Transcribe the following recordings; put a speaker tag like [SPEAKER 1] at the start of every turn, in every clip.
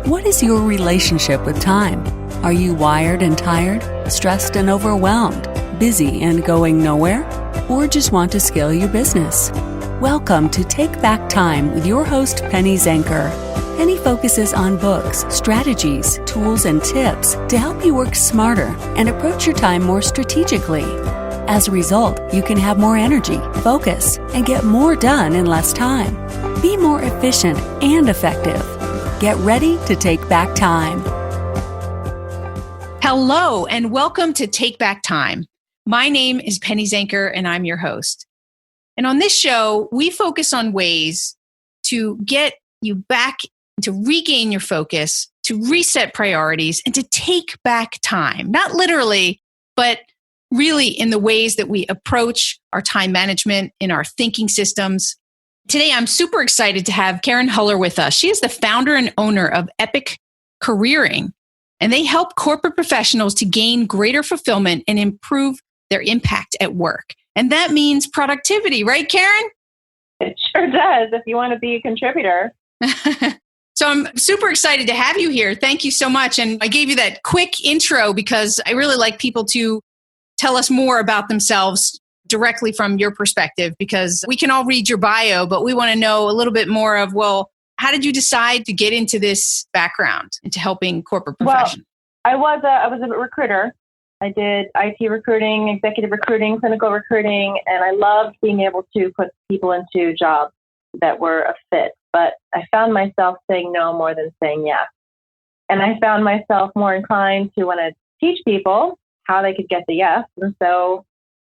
[SPEAKER 1] What is your relationship with time? Are you wired and tired, stressed and overwhelmed, busy and going nowhere? Or just want to scale your business? Welcome to Take Back Time with your host, Penny Zenker. Penny focuses on books, strategies, tools, and tips to help you work smarter and approach your time more strategically. As a result, you can have more energy, focus, and get more done in less time. Be more efficient and effective. Get ready to take back time.
[SPEAKER 2] Hello, and welcome to Take Back Time. My name is Penny Zenker, and I'm your host. And on this show, we focus on ways to get you back, to regain your focus, to reset priorities, and to take back time. Not literally, but really in the ways that we approach our time management in our thinking systems. Today, I'm super excited to have Karen Huller with us. She is the founder and owner of Epic Careering, and they help corporate professionals to gain greater fulfillment and improve their impact at work. And that means productivity, right, Karen?
[SPEAKER 3] It sure does, if you want to be a contributor.
[SPEAKER 2] So I'm super excited to have you here. Thank you so much. And I gave you that quick intro because I really like people to tell us more about themselves directly from your perspective, because we can all read your bio, but we want to know a little bit more of, well, how did you decide to get into this background, into helping corporate professionals?
[SPEAKER 3] Well, I was a recruiter. I did IT recruiting, executive recruiting, clinical recruiting, and I loved being able to put people into jobs that were a fit. But I found myself saying no more than saying yes. And I found myself more inclined to want to teach people how they could get the yes. And so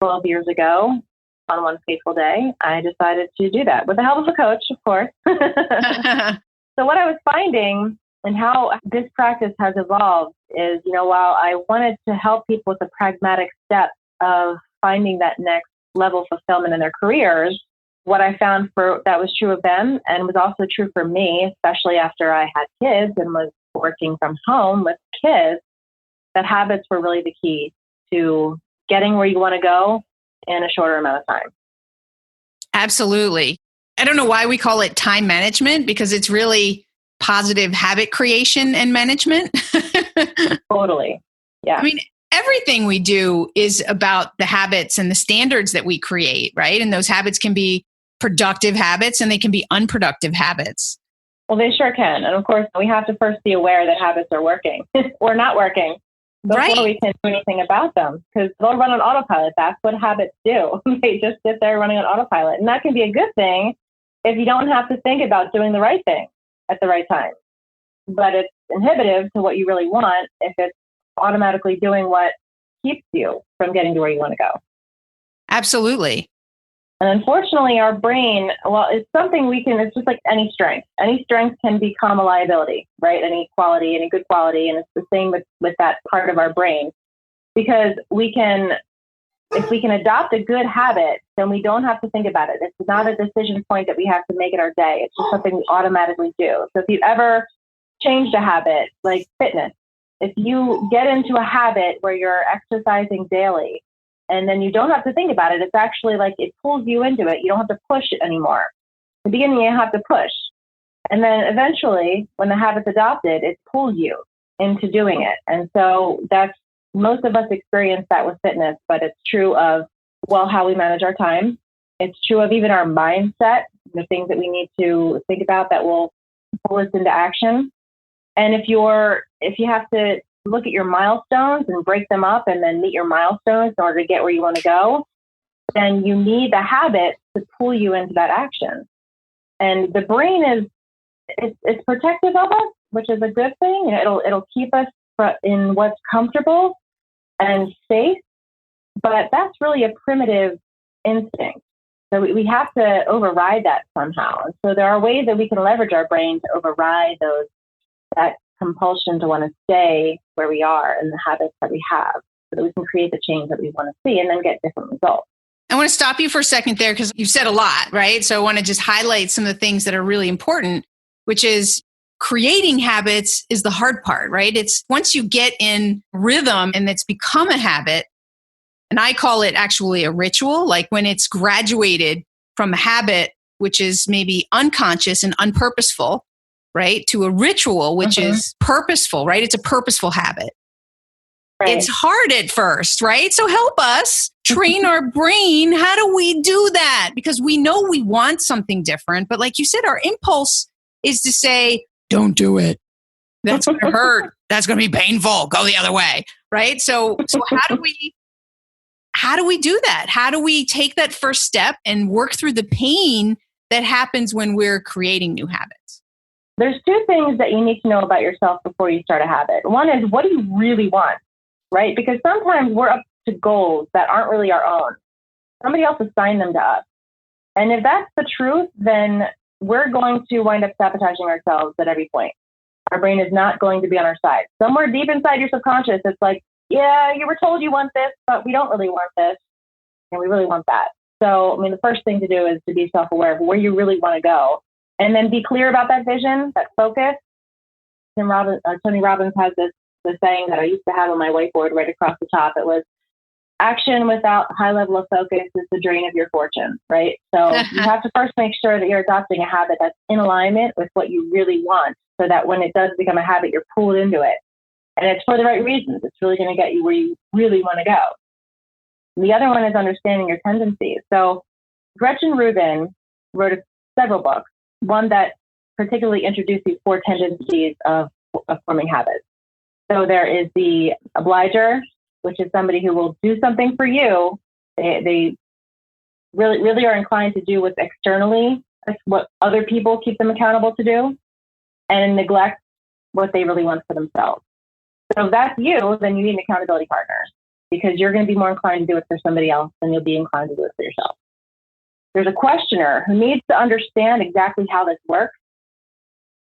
[SPEAKER 3] 12 years ago, on one fateful day, I decided to do that with the help of a coach, of course. So what I was finding and how this practice has evolved is, while I wanted to help people with the pragmatic steps of finding that next level of fulfillment in their careers, what I found that was true of them and was also true for me, especially after I had kids and was working from home with kids, that habits were really the key to getting where you want to go in a shorter amount of time.
[SPEAKER 2] Absolutely. I don't know why we call it time management, because it's really positive habit creation and management.
[SPEAKER 3] Totally. Yeah.
[SPEAKER 2] I mean, everything we do is about the habits and the standards that we create, right? And those habits can be productive habits and they can be unproductive habits.
[SPEAKER 3] Well, they sure can. And of course, we have to first be aware that habits are working or not working before we can do anything about them, because they'll run on autopilot. That's what habits do. They just sit there running on autopilot. And that can be a good thing if you don't have to think about doing the right thing at the right time. But it's inhibitive to what you really want if it's automatically doing what keeps you from getting to where you want to go.
[SPEAKER 2] Absolutely.
[SPEAKER 3] And unfortunately, our brain, it's something it's just like any strength. Any strength can become a liability, right? Any quality, any good quality. And it's the same with that part of our brain. Because if we can adopt a good habit, then we don't have to think about it. It's not a decision point that we have to make in our day. It's just something we automatically do. So if you ever changed a habit, like fitness, if you get into a habit where you're exercising daily, and then you don't have to think about it. It's actually like it pulls you into it. You don't have to push it anymore. In the beginning, you have to push. And then eventually, when the habit's adopted, it pulls you into doing it. And so most of us experience that with fitness, but it's true of, how we manage our time. It's true of even our mindset, the things that we need to think about that will pull us into action. And if you have to look at your milestones and break them up and then meet your milestones in order to get where you want to go, then you need the habit to pull you into that action. And the brain it's protective of us, which is a good thing. It'll keep us in what's comfortable and safe, but that's really a primitive instinct. So we have to override that somehow. And so there are ways that we can leverage our brain to override that compulsion to want to stay where we are and the habits that we have, so that we can create the change that we want to see and then get different results.
[SPEAKER 2] I want to stop you for a second there, because you've said a lot, right? So I want to just highlight some of the things that are really important, which is creating habits is the hard part, right? It's once you get in rhythm and it's become a habit, and I call it actually a ritual, like when it's graduated from a habit, which is maybe unconscious and unpurposeful, right? To a ritual, which is purposeful, right? It's a purposeful habit. Right. It's hard at first, right? So help us train our brain. How do we do that? Because we know we want something different. But like you said, our impulse is to say, don't do it. That's going to hurt. That's going to be painful. Go the other way, right? So how do we do that? How do we take that first step and work through the pain that happens when we're creating new habits?
[SPEAKER 3] There's two things that you need to know about yourself before you start a habit. One is, what do you really want, right? Because sometimes we're up to goals that aren't really our own. Somebody else assigned them to us. And if that's the truth, then we're going to wind up sabotaging ourselves at every point. Our brain is not going to be on our side. Somewhere deep inside your subconscious, it's like, yeah, you were told you want this, but we don't really want this, and we really want that. So, the first thing to do is to be self-aware of where you really want to go, and then be clear about that vision, that focus. Tony Robbins has this saying that I used to have on my whiteboard right across the top. It was, action without high level of focus is the drain of your fortune, right? So you have to first make sure that you're adopting a habit that's in alignment with what you really want, so that when it does become a habit, you're pulled into it. And it's for the right reasons. It's really going to get you where you really want to go. And the other one is understanding your tendencies. So Gretchen Rubin wrote several books, one that particularly introduced these 4 tendencies of forming habits. So there is the obliger, which is somebody who will do something for you. They really are inclined to do what's externally, what other people keep them accountable to do, and neglect what they really want for themselves. So if that's you, then you need an accountability partner, because you're going to be more inclined to do it for somebody else than you'll be inclined to do it for yourself. There's a questioner who needs to understand exactly how this works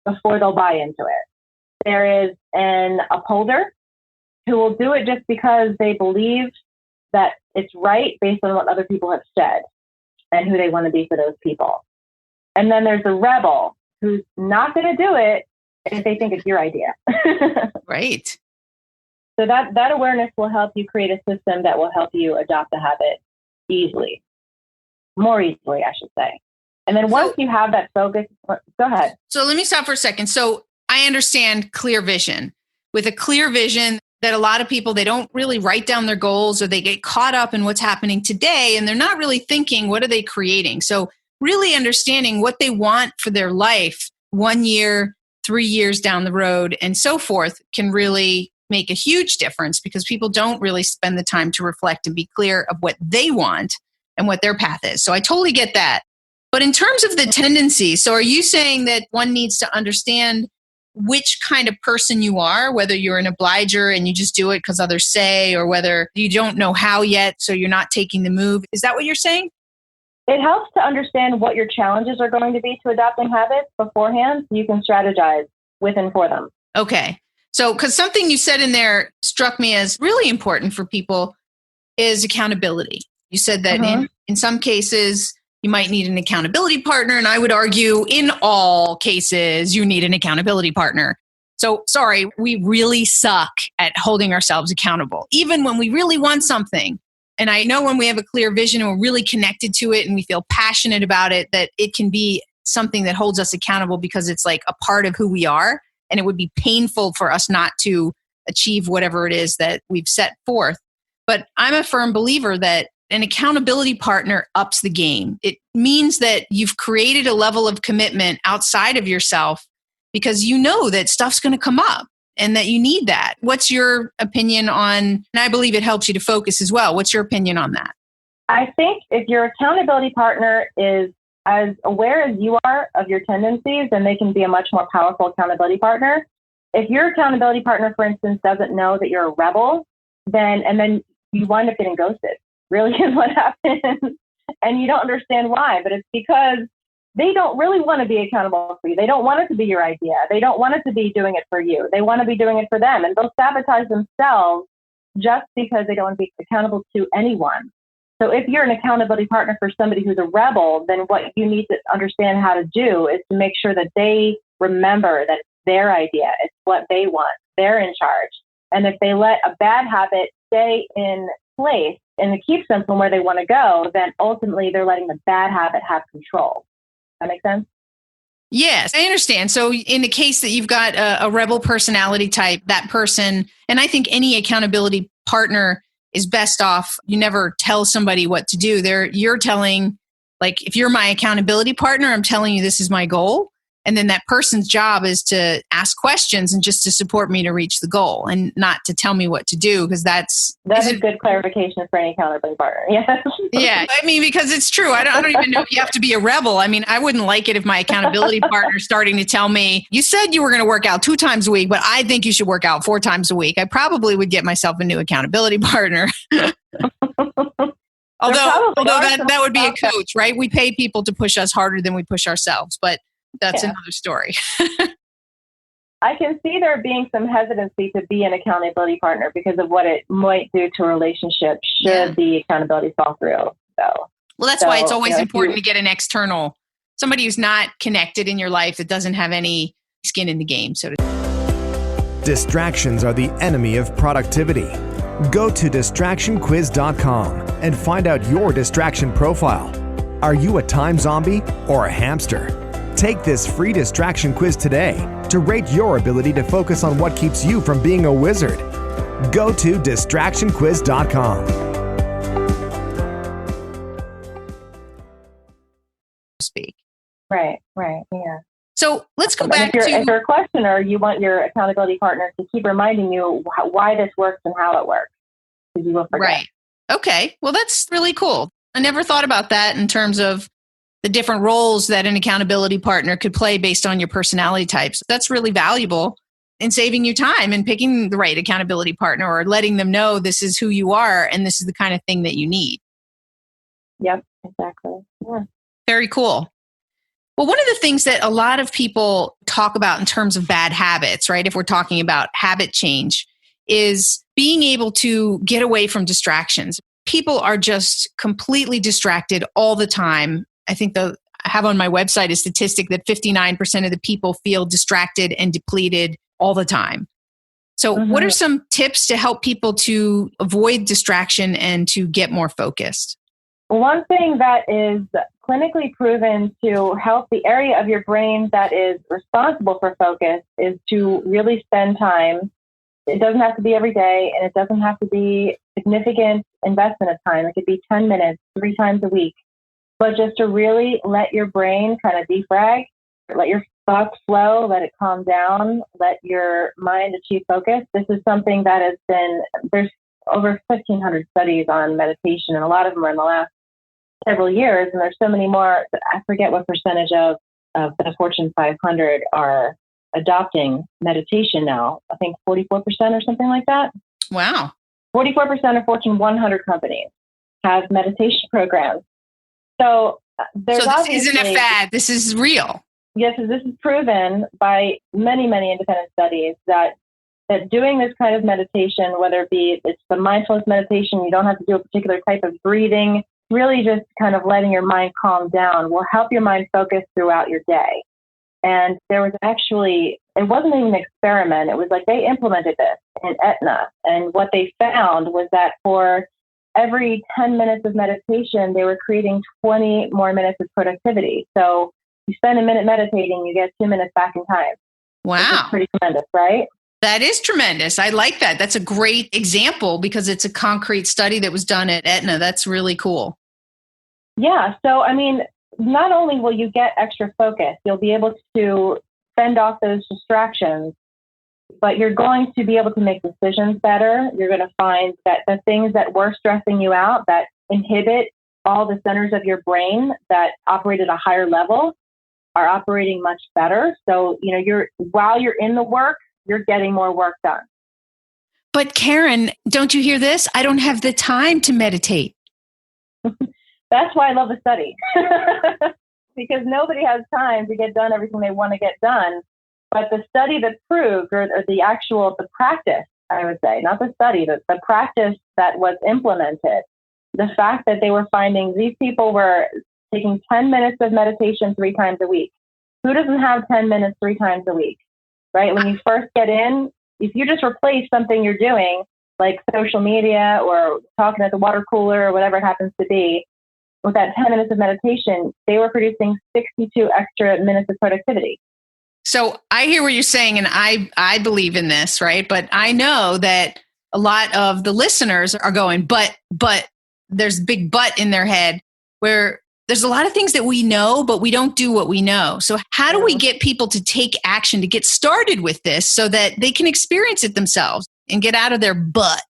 [SPEAKER 3] before they'll buy into it. There is an upholder who will do it just because they believe that it's right based on what other people have said and who they want to be for those people. And then there's a rebel who's not going to do it if they think it's your idea.
[SPEAKER 2] Right.
[SPEAKER 3] So that awareness will help you create a system that will help you adopt a habit more easily, I should say. And then once you have that focus, go ahead.
[SPEAKER 2] So let me stop for a second. So I understand clear vision. With a clear vision, that a lot of people, they don't really write down their goals, or they get caught up in what's happening today, and they're not really thinking, what are they creating? So really understanding what they want for their life 1 year, 3 years down the road, and so forth, can really make a huge difference, because people don't really spend the time to reflect and be clear of what they want and what their path is. So I totally get that. But in terms of the tendency, so are you saying that one needs to understand which kind of person you are, whether you're an obliger and you just do it because others say, or whether you don't know how yet, so you're not taking the move? Is that what you're saying?
[SPEAKER 3] It helps to understand what your challenges are going to be to adopting habits beforehand, so you can strategize with and for them.
[SPEAKER 2] Okay. So, because something you said in there struck me as really important for people is accountability. You said that in some cases, you might need an accountability partner. And I would argue in all cases, you need an accountability partner. So sorry, we really suck at holding ourselves accountable, even when we really want something. And I know when we have a clear vision and we're really connected to it and we feel passionate about it, that it can be something that holds us accountable because it's like a part of who we are. And it would be painful for us not to achieve whatever it is that we've set forth. But I'm a firm believer that an accountability partner ups the game. It means that you've created a level of commitment outside of yourself, because you know that stuff's going to come up and that you need that. What's your opinion on, and I believe it helps you to focus as well. What's your opinion on that?
[SPEAKER 3] I think if your accountability partner is as aware as you are of your tendencies, then they can be a much more powerful accountability partner. If your accountability partner, for instance, doesn't know that you're a rebel, then you wind up getting ghosted. Really is what happens. And you don't understand why, but it's because they don't really want to be accountable for you. They don't want it to be your idea. They don't want it to be doing it for you. They want to be doing it for them. And they'll sabotage themselves just because they don't want to be accountable to anyone. So if you're an accountability partner for somebody who's a rebel, then what you need to understand how to do is to make sure that they remember that it's their idea. It's what they want. They're in charge. And if they let a bad habit stay in place and it keeps them from where they want to go, then ultimately they're letting the bad habit have control. That make sense?
[SPEAKER 2] Yes, I understand. So in the case that you've got a rebel personality type, that person, and I think any accountability partner is best off, you never tell somebody what to do. You're telling, like, if you're my accountability partner, I'm telling you this is my goal. And then that person's job is to ask questions and just to support me to reach the goal and not to tell me what to do, because that is
[SPEAKER 3] good clarification for any accountability partner. Yes.
[SPEAKER 2] Yeah. I mean, because it's true. I don't even know if you have to be a rebel. I mean, I wouldn't like it if my accountability partner starting to tell me, you said you were going to work out 2 times a week, but I think you should work out 4 times a week. I probably would get myself a new accountability partner. Although that would be a coach, right? We pay people to push us harder than we push ourselves, but that's another story.
[SPEAKER 3] I can see there being some hesitancy to be an accountability partner because of what it might do to a relationship should the accountability fall through. Well,
[SPEAKER 2] that's why it's always important to get an external, somebody who's not connected in your life, that doesn't have any skin in the game, so to speak.
[SPEAKER 4] Distractions are the enemy of productivity. Go to distractionquiz.com and find out your distraction profile. Are you a time zombie or a hamster? Take this free distraction quiz today to rate your ability to focus on what keeps you from being a wizard. Go to distractionquiz.com.
[SPEAKER 2] Speak.
[SPEAKER 3] Right, yeah.
[SPEAKER 2] So let's go back
[SPEAKER 3] to... If you're a questioner, you want your accountability partner to keep reminding you why this works and how it works, because you will forget.
[SPEAKER 2] Right. Okay. Well, that's really cool. I never thought about that in terms of the different roles that an accountability partner could play based on your personality types. That's really valuable in saving you time and picking the right accountability partner, or letting them know this is who you are and this is the kind of thing that you need.
[SPEAKER 3] Yep, exactly. Yeah.
[SPEAKER 2] Very cool. Well, one of the things that a lot of people talk about in terms of bad habits, right, if we're talking about habit change, is being able to get away from distractions. People are just completely distracted all the time. I think I have on my website a statistic that 59% of the people feel distracted and depleted all the time. So what are some tips to help people to avoid distraction and to get more focused?
[SPEAKER 3] One thing that is clinically proven to help the area of your brain that is responsible for focus is to really spend time. It doesn't have to be every day, and it doesn't have to be significant investment of time. It could be 10 minutes, 3 times a week. But just to really let your brain kind of defrag, let your thoughts flow, let it calm down, let your mind achieve focus. This is something that has been, there's over 1,500 studies on meditation, and a lot of them are in the last several years, and there's so many more. I forget what percentage of the Fortune 500 are adopting meditation now. I think 44% or something like that.
[SPEAKER 2] Wow.
[SPEAKER 3] 44% of Fortune 100 companies have meditation programs. So
[SPEAKER 2] this isn't a fad. This is real.
[SPEAKER 3] Yes, this is proven by many, many independent studies that doing this kind of meditation, whether it be it's the mindfulness meditation, you don't have to do a particular type of breathing, really just kind of letting your mind calm down will help your mind focus throughout your day. And there was actually, it wasn't even an experiment. It was like they implemented this in Aetna. And what they found was that for every 10 minutes of meditation, they were creating 20 more minutes of productivity. So you spend a minute meditating, you get 2 minutes back in time.
[SPEAKER 2] Wow.
[SPEAKER 3] It's pretty tremendous, right?
[SPEAKER 2] That is tremendous. I like that. That's a great example because it's a concrete study that was done at Aetna. That's really cool.
[SPEAKER 3] Yeah. So, I mean, not only will you get extra focus, you'll be able to fend off those distractions, but you're going to be able to make decisions better. You're going to find that the things that were stressing you out, that inhibit all the centers of your brain that operate at a higher level, are operating much better. So, while you're in the work, you're getting more work done.
[SPEAKER 2] But Karen, don't you hear this? I don't have the time to meditate.
[SPEAKER 3] That's why I love the study. Because nobody has time to get done everything they want to get done. But the study that proved, or the practice, I would say, not the study, the practice that was implemented, the fact that they were finding these people were taking 10 minutes of meditation 3 times a week. Who doesn't have 10 minutes 3 times a week, right? When you first get in, if you just replace something you're doing, like social media or talking at the water cooler or whatever it happens to be, with that 10 minutes of meditation, they were producing 62 extra minutes of productivity.
[SPEAKER 2] So I hear what you're saying, and I believe in this, right? But I know that a lot of the listeners are going, but there's a big but in their head where there's a lot of things that we know, but we don't do what we know. So how do we get people to take action to get started with this so that they can experience it themselves and get out of their butt?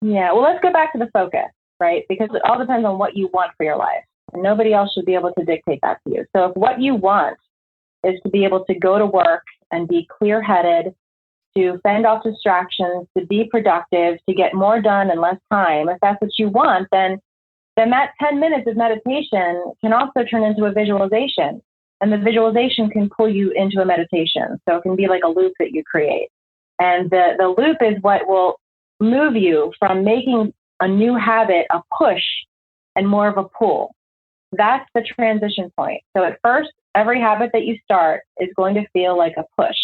[SPEAKER 3] Yeah, well, let's go back to the focus, right? Because it all depends on what you want for your life. And nobody else should be able to dictate that to you. So if what you want is to be able to go to work and be clear-headed, to fend off distractions, to be productive, to get more done in less time, if that's what you want, then that 10 minutes of meditation can also turn into a visualization. And the visualization can pull you into a meditation. So it can be like a loop that you create. And the loop is what will move you from making a new habit a push and more of a pull. That's the transition point. So at first, every habit that you start is going to feel like a push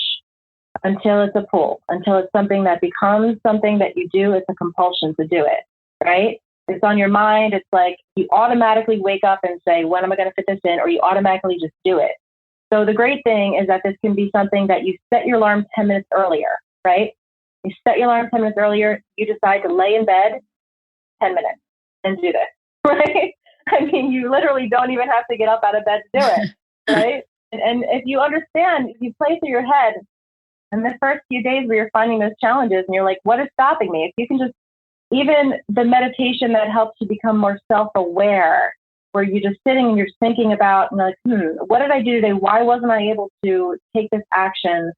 [SPEAKER 3] until it's a pull, until it's something that becomes something that you do. It's a compulsion to do it, right? It's on your mind. It's like you automatically wake up and say, when am I going to fit this in? Or you automatically just do it. So the great thing is that this can be something that you set your alarm 10 minutes earlier, right? You set your alarm 10 minutes earlier. You decide to lay in bed 10 minutes and do this, right? I mean, you literally don't even have to get up out of bed to do it, right? And if you understand, if you play through your head, and the first few days where you're finding those challenges and you're like, what is stopping me? If you can just, even the meditation that helps you become more self-aware, where you're just sitting and you're thinking about, and like, what did I do today? Why wasn't I able to take this action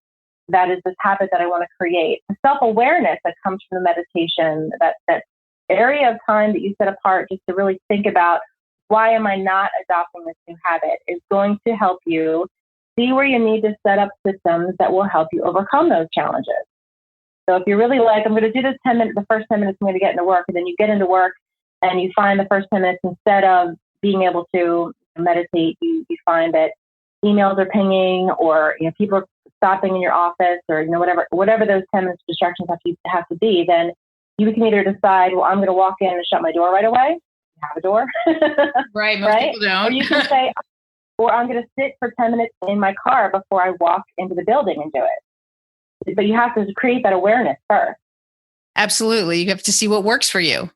[SPEAKER 3] that is this habit that I want to create? The self-awareness that comes from the meditation, that area of time that you set apart just to really think about, why am I not adopting this new habit, is going to help you see where you need to set up systems that will help you overcome those challenges. So if you're really like, I'm going to do this 10 minutes, the first 10 minutes I'm going to get into work, and then you get into work and you find the first 10 minutes, instead of being able to meditate, you find that emails are pinging, or people are stopping in your office, or whatever those 10 minutes distractions have to be, then you can either decide, well, I'm going to walk in and shut my door right away. You have a door.
[SPEAKER 2] Right. Most people don't.
[SPEAKER 3] Or you can say, or I'm going to sit for 10 minutes in my car before I walk into the building and do it. But you have to create that awareness first.
[SPEAKER 2] Absolutely. You have to see what works for you.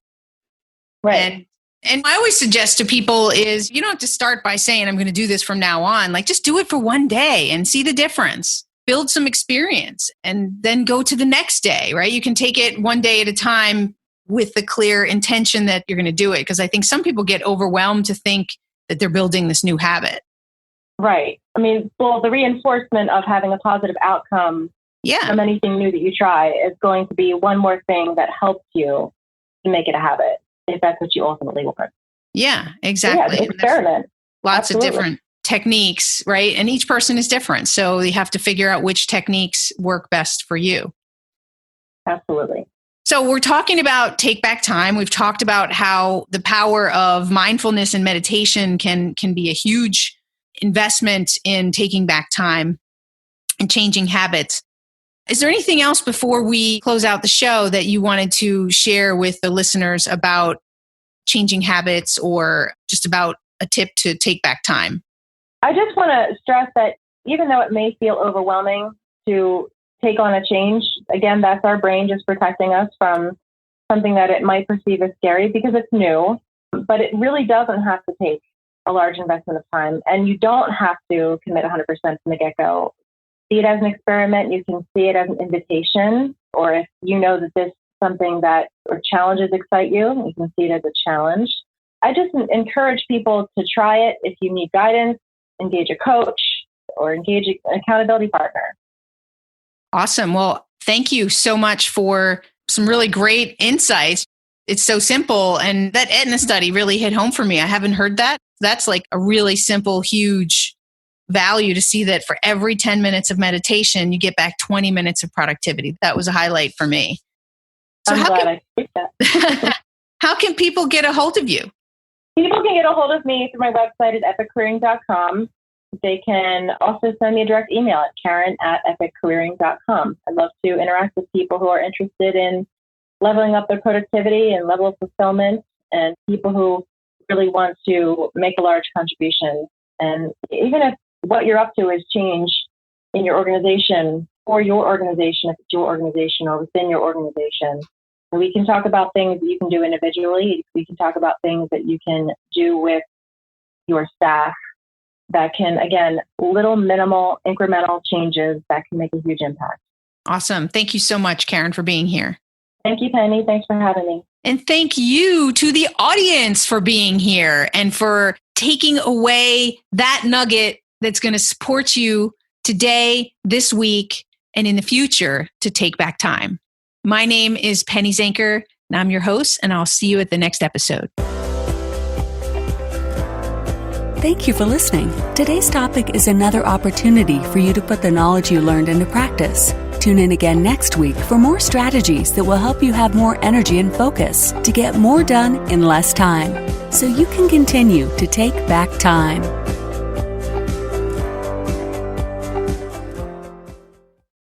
[SPEAKER 3] Right.
[SPEAKER 2] And I always suggest to people is you don't have to start by saying, I'm going to do this from now on. Like, just do it for one day and see the difference. Build some experience and then go to the next day, right? You can take it one day at a time with the clear intention that you're going to do it. Because I think some people get overwhelmed to think that they're building this new habit.
[SPEAKER 3] Right. I mean, well, the reinforcement of having a positive outcome from anything new that you try is going to be one more thing that helps you to make it a habit, if that's what you ultimately want.
[SPEAKER 2] Yeah, exactly.
[SPEAKER 3] Yeah, experiment.
[SPEAKER 2] Lots of different techniques, right? And each person is different. So you have to figure out which techniques work best for you.
[SPEAKER 3] Absolutely.
[SPEAKER 2] So we're talking about take back time. We've talked about how the power of mindfulness and meditation can be a huge investment in taking back time and changing habits. Is there anything else before we close out the show that you wanted to share with the listeners about changing habits, or just about a tip to take back time?
[SPEAKER 3] I just want to stress that even though it may feel overwhelming to take on a change, again, that's our brain just protecting us from something that it might perceive as scary because it's new, but it really doesn't have to take a large investment of time, and you don't have to commit 100% from the get-go. See it as an experiment. You can see it as an invitation, or if you know that this is something that, or challenges excite you, you can see it as a challenge. I just encourage people to try it. If you need guidance, engage a coach or engage an accountability partner.
[SPEAKER 2] Awesome. Well, thank you so much for some really great insights. It's so simple. And that Aetna study really hit home for me. I haven't heard that. That's like a really simple, huge value to see that for every 10 minutes of meditation, you get back 20 minutes of productivity. That was a highlight for me. So how can people get a hold of you?
[SPEAKER 3] People can get a hold of me through my website at epiccareering.com. They can also send me a direct email at karen@epiccareering.com. I'd love to interact with people who are interested in leveling up their productivity and level of fulfillment, and people who really want to make a large contribution. And even if what you're up to is change in your organization, for your organization, if it's your organization or within your organization, we can talk about things that you can do individually. We can talk about things that you can do with your staff that can, again, little minimal incremental changes that can make a huge impact.
[SPEAKER 2] Awesome. Thank you so much, Karen, for being here.
[SPEAKER 3] Thank you, Penny. Thanks for having me.
[SPEAKER 2] And thank you to the audience for being here and for taking away that nugget that's going to support you today, this week, and in the future to take back time. My name is Penny Zanker, and I'm your host, and I'll see you at the next episode.
[SPEAKER 1] Thank you for listening. Today's topic is another opportunity for you to put the knowledge you learned into practice. Tune in again next week for more strategies that will help you have more energy and focus to get more done in less time, so you can continue to take back time.